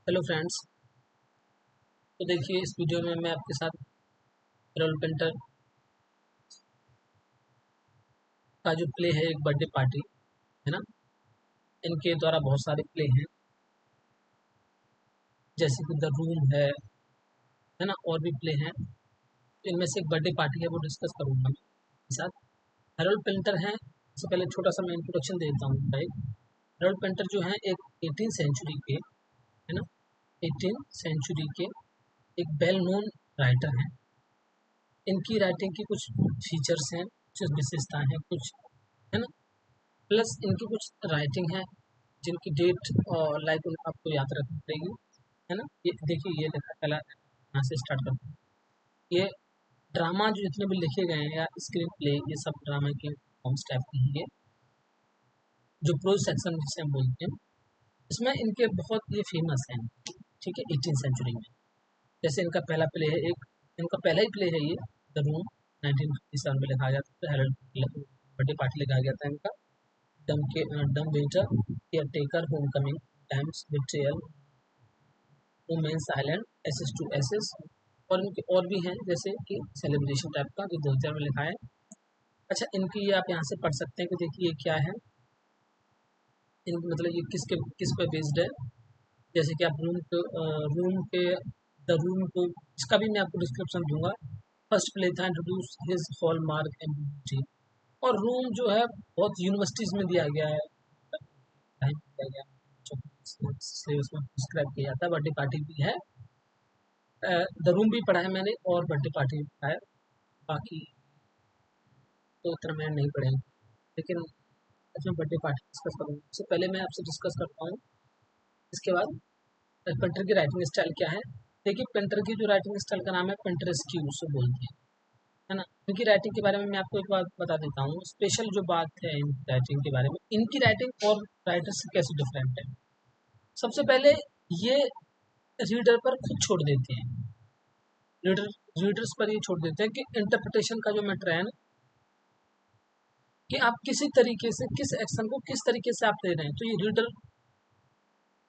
Hello friends. तो देखिए, इस वीडियो में मैं आपके साथ रोल पेंटर का जो प्ले है, एक बर्थडे पार्टी है ना। इनके द्वारा बहुत सारे प्ले हैं, जैसे कि द रूम है ना, और भी प्ले हैं। तो इनमें से एक बर्थडे पार्टी है, वो डिस्कस करूंगा मैं आपके साथ। हेरोल्ड पेंटर हैं। इससे पहले छोटा सा मैं इंट्रोडक्शन दे देता हूँ भाई। हेरोल्ड पेंटर जो हैं, एक 18 सेंचुरी के है ना, 18 सेंचुरी के एक वेल नोन राइटर हैं। इनकी राइटिंग की कुछ फीचर्स हैं, कुछ विशेषताएं हैं, कुछ है ना। प्लस इनकी कुछ राइटिंग है जिनकी डेट और लाइक आपको याद रखनी पड़ेगी, है ना। ये देखिए, ये देखा पहला यहाँ से स्टार्ट करते हैं। ये ड्रामा जो जितने भी लिखे गए हैं या स्क्रीन प्ले, ये सब ड्रामा के फॉर्म्स टाइप के हैं। ये जो प्रोज सेक्शन जिसे हम बोलते हैं, इसमें इनके बहुत ये फेमस हैं, ठीक है, 18 सेंचुरी में। जैसे इनका पहला प्ले है, एक इनका पहला ही प्ले है ये, द रूम। 1957 में लिखा गया था, हेरल्ड बर्थडे पार्टी लिखा गया था इनका। Dumb waiter, caretaker, homecoming, times, betrayal, women's island, ashes to ashes. और इनके और भी हैं, जैसे कि सेलिब्रेशन टाइप का, जो 2000 में लिखा है। अच्छा, इनकी ये आप यहाँ से पढ़ सकते हैं कि देखिए ये क्या है, इन मतलब ये किस पे बेस्ड है। जैसे कि आप रूम के द रूम को, इसका भी मैं आपको डिस्क्रिप्शन दूंगा। फर्स्ट प्ले था इंट्रोड्यूस हिज हॉलमार्क एम्बिग्यूटी। और रूम जो है बहुत यूनिवर्सिटीज में दिया गया है, टाइम दिया गया से उसमें डिस्क्राइब किया जाता है। बर्थडे पार्टी भी है, द रूम भी पढ़ा है मैंने, और बर्थडे पार्टी भी पढ़ा है। बाकी तो उतना मैंने नहीं पढ़े हैं। लेकिन आज मैं बर्थडे पार्टी डिस्कस करूँगा। उससे पहले मैं आपसे डिस्कस करता हूँ, इसके बाद पेंटर की राइटिंग स्टाइल क्या है। देखिए, पेंटर की जो राइटिंग स्टाइल का नाम है पेंटरेस्क्यू, उससे बोलते हैं, है ना। इनकी राइटिंग के बारे में मैं आपको एक बात बता देता हूँ। स्पेशल जो बात है इन राइटिंग के बारे में, इनकी राइटिंग और राइटर से कैसे डिफरेंट है। सबसे पहले ये रीडर पर खुद छोड़ देते हैं, रीडर रीडर्स पर ये छोड़ देते हैं कि इंटरप्रिटेशन का जो मैटर है ना, कि आप किसी तरीके से किस एक्शन को किस तरीके से आप ले रहे हैं, तो ये रीडर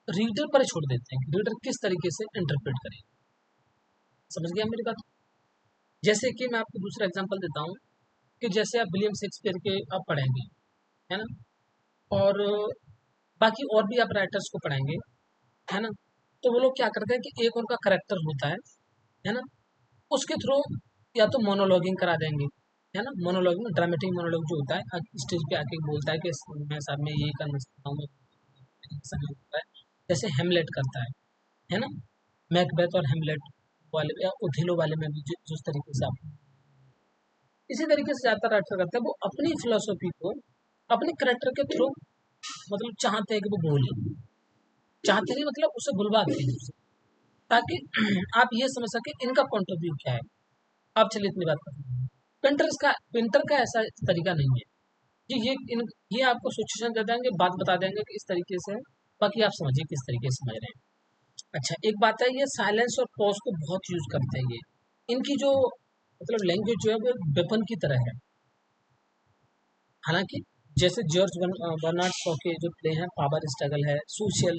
रीडर पर छोड़ देते हैं, रीडर किस तरीके से इंटरप्रेट करें। समझ गया मेरी बात। जैसे कि मैं आपको दूसरा एग्जांपल देता हूँ, कि जैसे आप विलियम शेक्सपियर के आप पढ़ेंगे, है ना, और बाकी और भी आप राइटर्स को पढ़ेंगे, है ना। तो वो लोग क्या करते हैं कि एक उनका करेक्टर होता है ना, उसके थ्रू या तो मोनोलॉगिंग करा देंगे, है ना। मोनोलॉगिंग, ड्रामेटिक मोनोलॉग जो होता है, स्टेज पे आके बोलता है कि मैं साहब मैं ये करना चाहता हूँ, समय होता है, जैसे हेमलेट करता है ना। मैकबेथ और हेमलेट वाले या ओथेलो वाले में भी जिस तरीके से आप, इसी तरीके से ज़्यादातर राइटर करते हैं, वो अपनी फिलोसॉफी को अपने करेक्टर के थ्रू मतलब चाहते हैं कि वो बोले, चाहते नहीं मतलब उसे बुलवाते हैं उसे, ताकि आप ये समझ सके इनका पॉइंट ऑफ व्यू क्या है। आप चलिए इतनी बात करते हैं। पेंटर का ऐसा तरीका नहीं है कि ये आपको सिचुएशन दे देंगे, बात बता देंगे कि इस तरीके से है, बाकी आप समझिए किस तरीके से समझ रहे हैं। अच्छा, एक बात है, ये साइलेंस और पॉज को बहुत यूज करते हैं। ये इनकी जो मतलब लैंग्वेज जो है वो वेपन की तरह है। हालांकि जैसे बर्नार्ड शॉ के जो प्ले हैं, पावर स्ट्रगल है, सोशल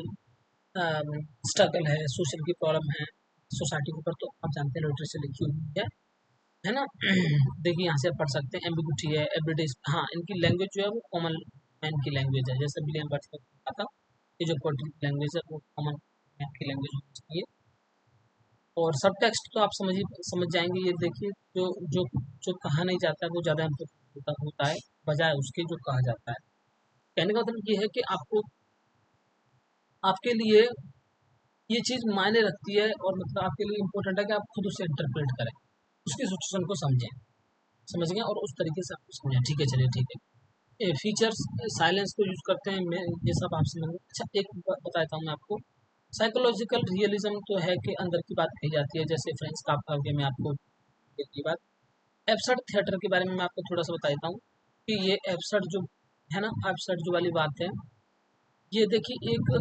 स्ट्रगल सोशल की प्रॉब्लम है सोसाइटी के ऊपर, तो आप जानते हैं लिटरेचर लिखी हुई है ना। देखिए यहाँ से आप पढ़ सकते हैं, एम्बिगुइटी है, एवरीडे। हाँ, इनकी लैंग्वेज जो है वो कॉमन मैन की लैंग्वेज है, जैसे विलियम वर्ड्स का कहा था, ये जो पोएट्री की लैंग्वेज है वो कॉमन मैन की लैंग्वेज होनी चाहिए। और सब टेक्स्ट तो आप समझ जाएंगे। ये देखिए, जो जो जो कहा नहीं जाता है वो ज़्यादा इम्पोर्टेंट होता है, बजाय उसके जो कहा जाता है। कहने का मतलब ये है कि आपके लिए ये चीज़ मायने रखती है, और मतलब आपके लिए इम्पोर्टेंट है कि आप खुद उसे इंटरप्रेट करें, उसकी सिचुएशन को समझें, समझ गए, और उस तरीके से आपको समझें। ठीक है, चलिए ठीक है। फीचर्स साइलेंस को यूज़ करते हैं, मैं ये सब आप समझ। अच्छा, एक बताता हूँ मैं आपको। साइकोलॉजिकल रियलिज्म तो है कि अंदर की बात कही जाती है, जैसे फ्रेंड्स काफका हो गया, मैं आपको की बात। एब्सर्ड थिएटर के बारे में मैं आपको थोड़ा सा बता देता हूँ, कि ये एब्सर्ड जो है ना, एब्सर्ड जो वाली बात है, ये देखिए एक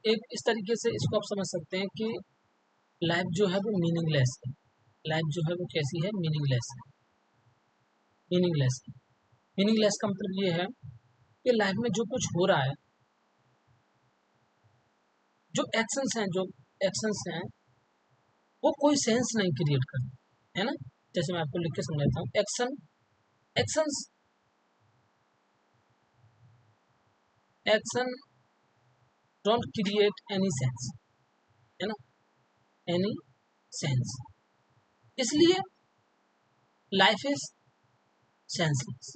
एक इस तरीके से इसको आप समझ सकते हैं कि लाइफ जो है वो मीनिंगलेस है। लाइफ जो है वो कैसी है, मीनिंगलेस है। मीनिंगलेस है। मीनिंगलेस का मतलब ये है कि लाइफ में जो कुछ हो रहा है जो एक्शंस हैं वो कोई सेंस नहीं क्रिएट करते, है ना। जैसे मैं आपको लिख के समझाता हूँ, actions action don't create any sense, है ना, एनी सेंस। इसलिए life is senseless,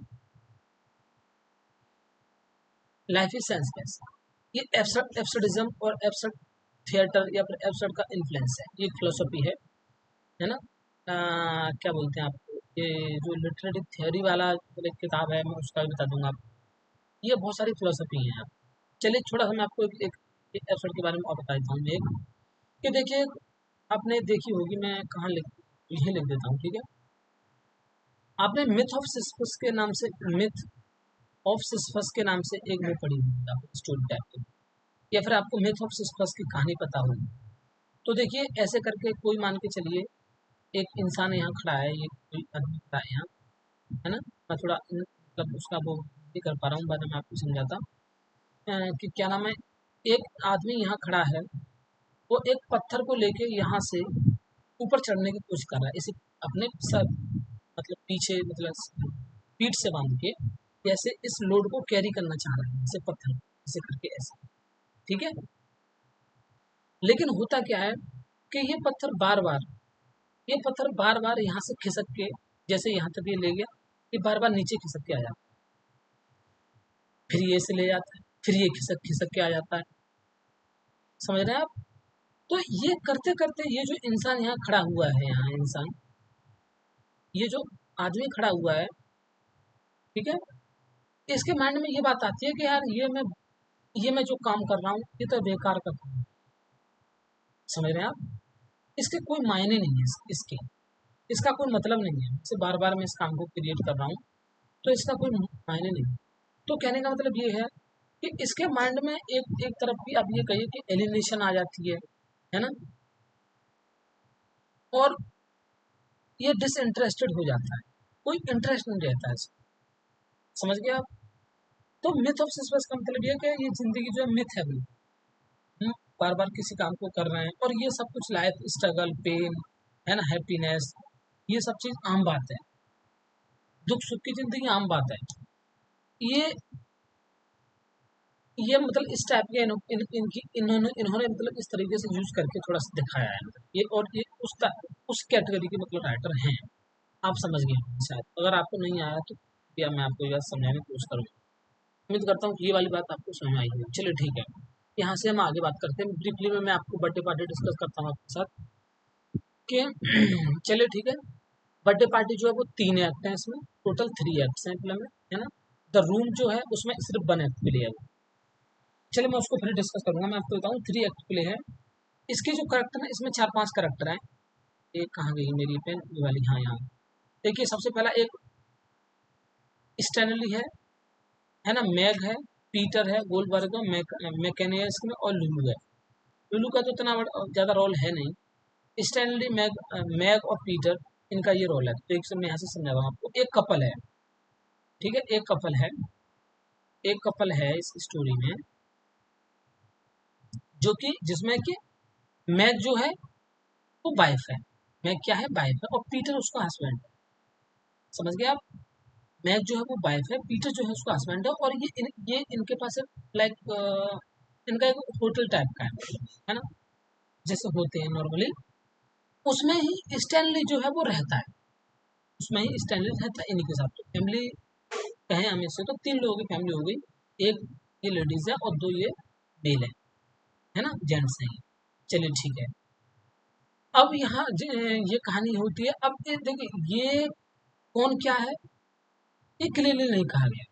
life is senseless. ये एब्सर्डिज्म और एब्सर्ड थिएटर या फिर एब्सर्ड का इन्फ्लुएंस है, ये फिलोसफी है ना। क्या बोलते हैं आपको, ये जो लिटरेरी थ्योरी वाला एक किताब है, मैं उसका भी बता दूंगा आपको। ये बहुत सारी फिलोसफी हैं। चलिए थोड़ा सा मैं आपको एक एब्सर्ड के बारे में और बता देता हूँ। एक कि देखिए, आपने देखी होगी, मैं कहाँ यही लिख देता हूँ, ठीक है। आपने मिथ ऑफ सिस्फस के नाम से एक बुक पढ़ी होगी स्टोरी टाइप की, या फिर आपको मिथ ऑफ सिस्फस की कहानी पता होगी। तो देखिए, ऐसे करके कोई मान के चलिए एक इंसान यहाँ खड़ा है, ये कोई आदमी खड़ा है यहाँ, है ना। मैं थोड़ा मतलब उसका वो नहीं कर पा रहा हूँ, बाद में आपको समझाता कि क्या नाम है। एक आदमी यहाँ खड़ा है, वो एक पत्थर को लेके यहाँ से ऊपर चढ़ने की कोशिश कर रहा है, इसे अपने सर मतलब पीछे मतलब पीठ से बांध के ऐसे इस लोड को कैरी करना चाह रहा है, जैसे पत्थर ऐसे करके ऐसे, ठीक है। लेकिन होता क्या है कि ये पत्थर बार बार यहाँ से खिसक के, जैसे यहाँ तक ये ले गया, ये बार बार नीचे खिसक के आ जाता है, फिर ये से ले जाता है, फिर ये खिसक खिसक के आ जाता है। समझ रहे हैं आप। तो ये करते करते ये जो इंसान यहाँ खड़ा हुआ है, यहाँ इंसान, ये जो आदमी खड़ा हुआ है, ठीक है, इसके माइंड में ये बात आती है कि यार ये मैं जो काम कर रहा हूँ ये तो बेकार का काम है। समझ रहे हैं आप। इसके कोई मायने नहीं है, इसका कोई मतलब नहीं है, इसे बार बार मैं इस काम को क्रिएट कर रहा हूँ, तो इसका कोई मायने नहीं। तो कहने का मतलब ये है कि इसके माइंड में एक तरफ की आप ये कहिए कि एलिनेशन आ जाती है ना, और ये डिसइंटरेस्टेड हो जाता है, कोई इंटरेस्ट नहीं रहता है इसमें। समझ गए आप। तो मिथ ऑफ सिस्टर्स का मतलब ये है कि ये जिंदगी जो है मिथ है भाई, हम बार बार किसी काम को कर रहे हैं, और ये सब कुछ लाइफ स्ट्रगल पेन, है ना, हैप्पीनेस, ये सब चीज आम बात है, दुख सुख की जिंदगी आम बात है। ये ये मतलब इस टाइप के इन्होंने मतलब इस तरीके से यूज करके थोड़ा सा दिखाया है, ये और ये उस कैटेगरी के मतलब राइटर हैं। आप समझ गए शायद, अगर आपको नहीं आया तो या मैं आपको ये बात समझाने की कोशिश करूँगा। उम्मीद करता हूँ कि ये वाली बात आपको समझ आई होगी। चलिए ठीक है, यहाँ से हम आगे बात करते हैं। ब्रीफली में मैं आपको बर्थडे पार्टी डिस्कस करता हूँ आपके साथ कि चलिए ठीक है। बर्थडे पार्टी जो है वो 3 एक्ट हैं, इसमें टोटल 3 एक्ट्स हैं फिल्म में, है ना। द रूम जो है उसमें सिर्फ 1 एक्ट प्ले है। चलिए मैं उसको फिर डिस्कस करूंगा। मैं आपको बताऊँ 3 एक्ट प्ले है। इसके जो करेक्टर है, इसमें 4-5 करेक्टर हैं। एक कहाँ गई मेरी पेन, ये वाली, हाँ यहाँ। देखिए सबसे पहला एक स्टैनली है ना, मैग है, पीटर है, गोल्डबर्ग है, मैकेनियस में, और लुलू है। लुलू का तो इतना ज़्यादा रोल है नहीं। स्टैनली, मैग और पीटर, इनका ये रोल है। तो एक से मैं यहाँ से समझा रहा हूँ आपको। एक कपल है, ठीक है, एक कपल है इस स्टोरी में, जो कि जिसमें कि मैग जो है वो वाइफ है। मैग क्या है, वाइफ है, और पीटर उसका हस्बैंड है। समझ गए आप। मैग जो है वो वाइफ है, पीटर जो है उसका हस्बैंड है, और ये इनके पास लाइक इनका एक होटल टाइप का है ना, जैसे होते हैं नॉर्मली। उसमें ही स्टैनली जो है वो रहता है, उसमें ही स्टैनली रहता है इन्हीं के साथ। तो फैमिली कहें हम इससे, तो 3 लोगों की फैमिली हो गई। एक ये लेडीज है और 2 ये मेल है ना, जेंट्स हैं। चलिए ठीक है। अब यहाँ ये कहानी होती है। अब ये देखिए, ये कौन क्या है ये क्लियरली नहीं कहा गया।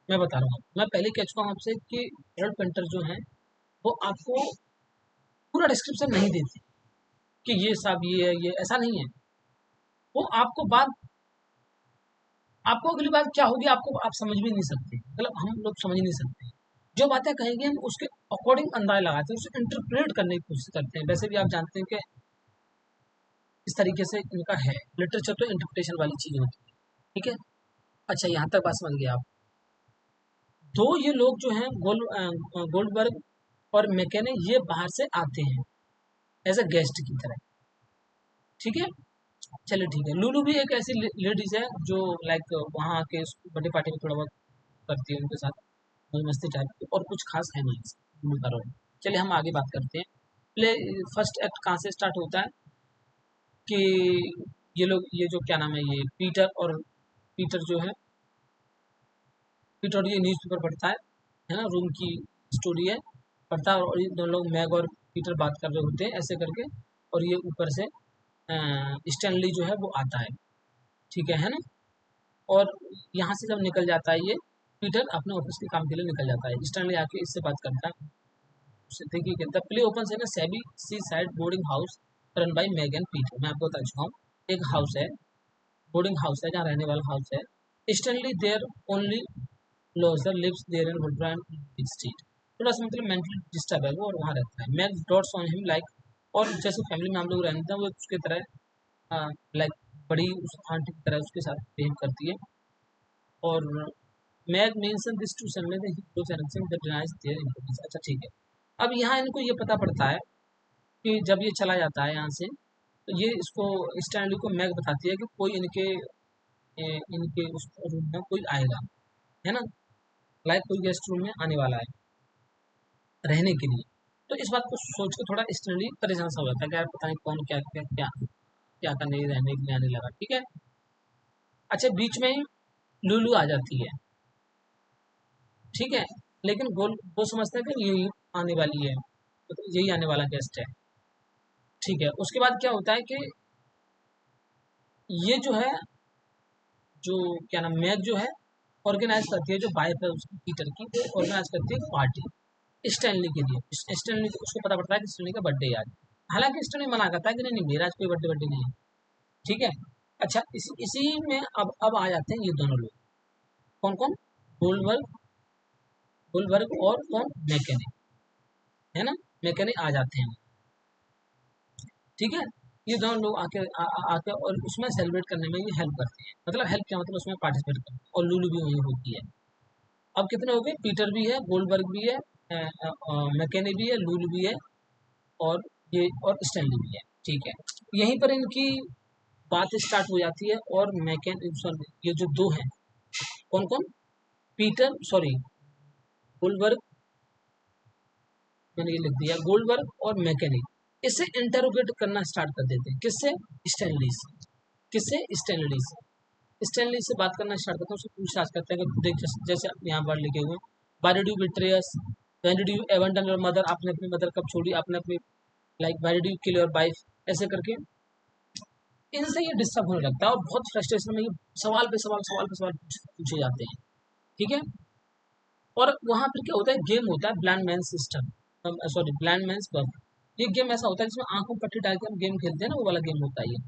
मैं बता रहा हूँ, मैं पहले कह चुका हूँ आपसे कि हेरल्ड पेंटर जो है वो आपको पूरा डिस्क्रिप्शन नहीं देते कि ये सब ये है, ये ऐसा नहीं है। वो आपको अगली बात क्या होगी आपको आप समझ भी नहीं सकते, मतलब हम लोग समझ नहीं सकते। जो बातें कहेंगे हम उसके अकॉर्डिंग अंदाज लगाते हैं, उसे इंटरप्रेट करने की कोशिश करते हैं। वैसे भी आप जानते हैं कि इस तरीके से इनका है, लिटरेचर तो इंटरप्रिटेशन वाली चीज होती है, ठीक है। अच्छा, यहाँ तक बात समझ गए आप। 2 ये लोग जो हैं गोल्डबर्ग और मैकेने ये बाहर से आते हैं एज अ गेस्ट की तरह, ठीक है। चलिए ठीक है, लुलु भी एक ऐसी लेडीज है जो लाइक वहाँ के बर्थडे पार्टी में थोड़ा बहुत करती है उनके साथ मौज मस्ती टाइप की, और कुछ खास है नहीं लुलु का रोल। चलिए हम आगे बात करते हैं। प्ले फर्स्ट एक्ट कहाँ से स्टार्ट होता है कि ये लोग, ये जो क्या नाम है, ये पीटर जो है, पीटर ये न्यूज़पेपर पढ़ता है ना, रूम की स्टोरी है, पढ़ता है, और ये दोनों लोग मैग और पीटर बात कर रहे होते हैं ऐसे करके, और ये ऊपर से स्टैनली जो है वो आता है, ठीक है ना। और यहाँ से जब निकल जाता है ये पीटर अपने ऑफिस के काम के लिए निकल जाता है, स्टैनली आके इससे बात करता है, उससे देखिए द प्ले ओपन इन सैबी seaside boarding house run by Meg and Peter. मैं आपको बता चुका हूँ, एक हाउस है, बोर्डिंग हाउस है, जहाँ रहने वाला हाउस है। Stanley there only lodger lives there in Woodbrand Street, थोड़ा सा मतलब मेंटली डिस्टर्ब है वो, और वहाँ रहता है। Meg dotes on him like, और जैसे फैमिली में हम लोग रहते हैं वो उसके तरह लाइक बड़ी उस आंटी की तरह उसके साथ बिहेव करती है। और Meg mention this to Stanley the heroes and that denies their importance. अच्छा ठीक है, अब यहाँ इनको ये पता पड़ता है कि जब ये चला जाता है यहाँ से, तो ये इसको स्टैनली को मैग बताती है कि कोई इनके उस रूम में कोई आएगा, है ना, लाइक कोई गेस्ट रूम में आने वाला है रहने के लिए। तो इस बात को सोच के थोड़ा स्टैनली परेशान सा हो जाता है कि यार पता नहीं कौन क्या क्या क्या क्या करने रहने के लिए आने लगा, ठीक है। अच्छा, बीच में ही लुलु आ जाती है, ठीक है, लेकिन वो समझता है कि यही आने वाली है, तो यही आने वाला गेस्ट है, ठीक है। उसके बाद क्या होता है कि ये जो है, जो क्या नाम, मैग जो है ऑर्गेनाइज करती है, जो वाइफ है उसकी पीटर की, वो ऑर्गेनाइज करती है पार्टी स्टैनली के लिए। स्टैनली को उसको पता पड़ता है कि स्टैनली का बर्थडे आज, हालांकि स्टैनली मना करता है कि नहीं नहीं मेरा आज कोई बर्थडे बर्थडे नहीं है, ठीक है। अच्छा, इसी में अब आ जाते हैं ये दोनों लोग, कौन कौन, गोल्डबर्ग गोल्डबर्ग और कौन, मैकेनिक, है ना, मैकेनिक आ जाते हैं, ठीक है। ये दोनों लोग आके और उसमें सेलिब्रेट करने में ये हेल्प करते हैं, मतलब हेल्प क्या मतलब उसमें पार्टिसिपेट करते हैं, और लुलु भी वही होती है। अब कितने हो गए, पीटर भी है, गोल्डबर्ग भी है, मैकेनिक भी है, लुलु भी है, और ये और स्टैनली भी है, ठीक है। यहीं पर इनकी बात स्टार्ट हो जाती है, और मैकेन सॉरी ये जो दो हैं, कौन कौन, पीटर सॉरी गोल्डबर्ग, मैंने ये लिख दिया, गोल्डबर्ग और मैकेनिक इसे इंटरोगेट करना स्टार्ट कर देते हैं, किससे, स्टैनली से, किससे, स्टैनली से, स्टैनली से बात करना स्टार्ट करते हैं, उससे पूछताछ करते हैं कि देख जैसे यहाँ पर लिखे हुए, why did you betray us, when did you abandon your mother, आपने अपनी मदर कब छोड़ी, आपने अपनी like why did you kill your wife, ऐसे करके इनसे ये डिस्टर्ब होने लगता है, और बहुत फ्रस्ट्रेशन में ये सवाल पे सवाल पूछे जाते हैं, ठीक है। और वहाँ पर क्या होता है, गेम होता है blind man system, sorry blind man pub. ये गेम ऐसा होता है जिसमें आंखों पट्टी डाल के हम गेम खेलते हैं ना, वो वाला गेम होता है ये।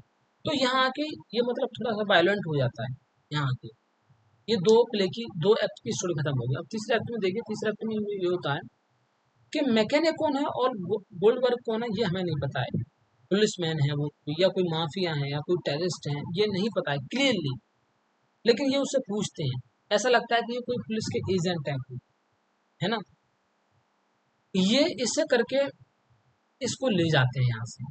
तो यहाँ आके ये मतलब थोड़ा सा वायलेंट हो जाता है यहाँ आके। ये दो एक्ट की स्टोरी खत्म हो गई। अब तीसरे एक्ट में देखिए, तीसरे एक्ट में ये होता है कि मैकेनिक कौन है और गोल्डबर्ग कौन है, ये हमें नहीं पता है। पुलिसमैन है वो, या कोई माफिया है, या कोई टेररिस्ट है, ये नहीं पता है क्लियरली, लेकिन ये उससे पूछते हैं, ऐसा लगता है कि ये कोई पुलिस के एजेंट है ना। ये इससे करके इसको ले जाते हैं यहाँ से,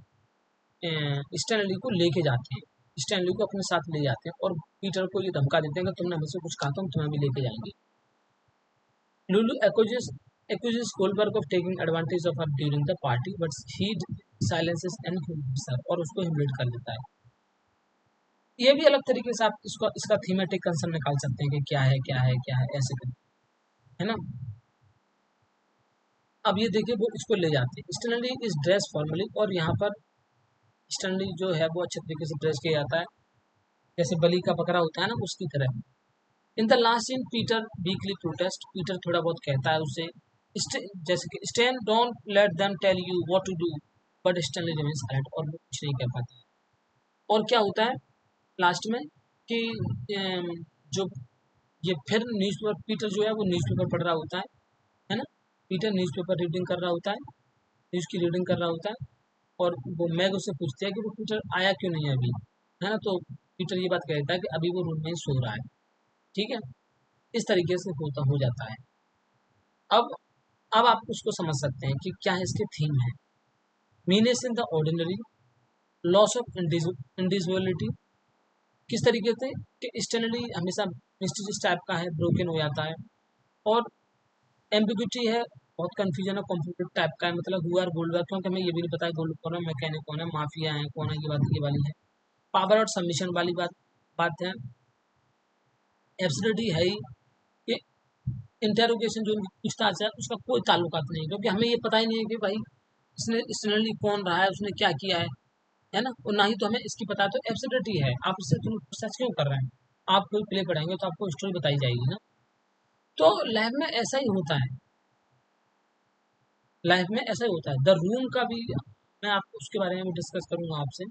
स्टैनली को लेके जाते हैं, स्टैनली को अपने साथ ले जाते हैं, और पीटर को ये धमका देते हैं कि तुमने मुझसे कुछ कहा तो हम तुम्हें भी लेके जाएंगे। लुलु accuses Goldberg of taking advantage of her during the party, but he silences and humiliates her, और उसको ह्यूमिलेट कर देता है। ये भी अलग तरीके से आप इसका थीमेटिक कंसर्न निकाल सकते हैं कि क्या है क्या है क्या है, ऐसे करके, है ना। अब ये देखिए, वो इसको ले जाते हैं, स्टैनली इज ड्रेस फॉर्मली, और यहाँ पर स्टैनली जो है वो अच्छे तरीके से ड्रेस किया जाता है, जैसे बलि का बकरा होता है ना, उसकी तरह। In the last scene Peter weakly protest, Peter थोड़ा बहुत कहता है उसे, जैसे कि Stan don't let them tell you what to do, but Stanley remains silent, और वो कुछ नहीं कह पाता। और क्या होता है लास्ट में कि जो ये फिर न्यूज़पेपर, पीटर जो है वो न्यूज़पेपर पढ़ रहा होता है ना, पीटर न्यूज़पेपर रीडिंग कर रहा होता है, न्यूज़ की रीडिंग कर रहा होता है, और वो मैग उससे पूछती है कि वो पीटर आया क्यों नहीं है अभी, है ना। तो पीटर ये बात कहता है कि अभी वो रूम में ही सो रहा है, ठीक है। इस तरीके से होता हो जाता है। अब अब आप उसको समझ सकते हैं कि क्या है इसके थीम है। Menace in the ordinary, loss of individuality, किस तरीके से कि एक्सटर्नली हमेशा मिस्टीरियस टाइप का है, ब्रोकन हो जाता है। और एम्बिग्यूटी है, बहुत कंफ्यूजन है, कॉम्प्लिकेटेड टाइप का है, मतलब हु आर गोल्ड, क्योंकि हमें ये भी नहीं पता है गोल्ड कौन है, मैकेनिक कौन है, माफिया है कौन है, ये वाली है। पावर और सबमिशन वाली बात है। एब्सोल्यूटली है ही कि इंटेरोगेशन जो उनकी पूछताछ है उसका कोई ताल्लुकात नहीं, क्योंकि हमें ये पता ही नहीं है कि भाई इसने एक्सटर्नली कौन रहा है, उसने क्या किया है ना, और ना ही तो हमें इसकी पता है। तो एब्सोल्यूटली है, आप इससे तुम पूछताछ क्यों कर रहे हैं? आप कोई प्ले पढ़ाएंगे तो आपको स्टोरी बताई जाएगी ना। तो लाइफ में ऐसा ही होता है, लाइफ में ऐसा ही होता है। द रूम का भी मैं आपको उसके बारे में डिस्कस करूंगा आपसे।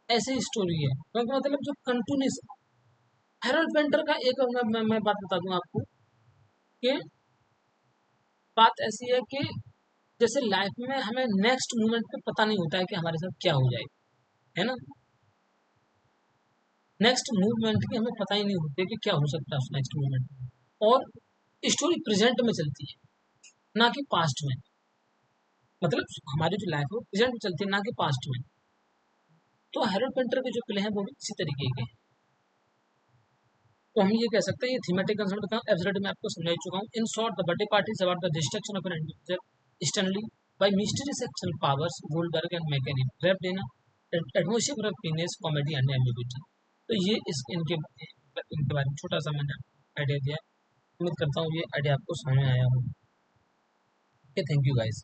ऐसे ही स्टोरी है, क्योंकि मतलब जो कंटिन्यूस हैरोल्ड पेंटर का एक और मैं बात बता दूं आपको कि बात ऐसी है कि जैसे लाइफ में हमें नेक्स्ट मोमेंट पे पता नहीं होता है कि हमारे साथ क्या हो जाए, है ना। नेक्स्ट मूवमेंट की हमें पता ही नहीं होती कि क्या हो सकता है उस नेक्स्ट मूवमेंट में। और स्टोरी प्रेजेंट में चलती है, ना कि पास्ट में। मतलब हमारी जो लाइफ है वो प्रेजेंट में चलती है, ना कि पास्ट में। तो हैरोल्ड पेंटर के जो प्ले हैं वो भी इसी तरीके के हैं। तो हम ये कह सकते हैं, ये थीमेटिक कंसेप्ट बताऊं, एब्सोल्यूट में आपको समझा चुका हूँ। In short, the birthday party is about the destruction of an individual Stanley by mysterious action powers Goldberg and mechanic, wrapped in a atmosphere of penis, comedy and ambiguity। तो ये इस इनके बारे में छोटा सा मैंने आइडिया दिया। उम्मीद करता हूँ ये आइडिया आपको समझ में आया हो। Okay, thank you guys.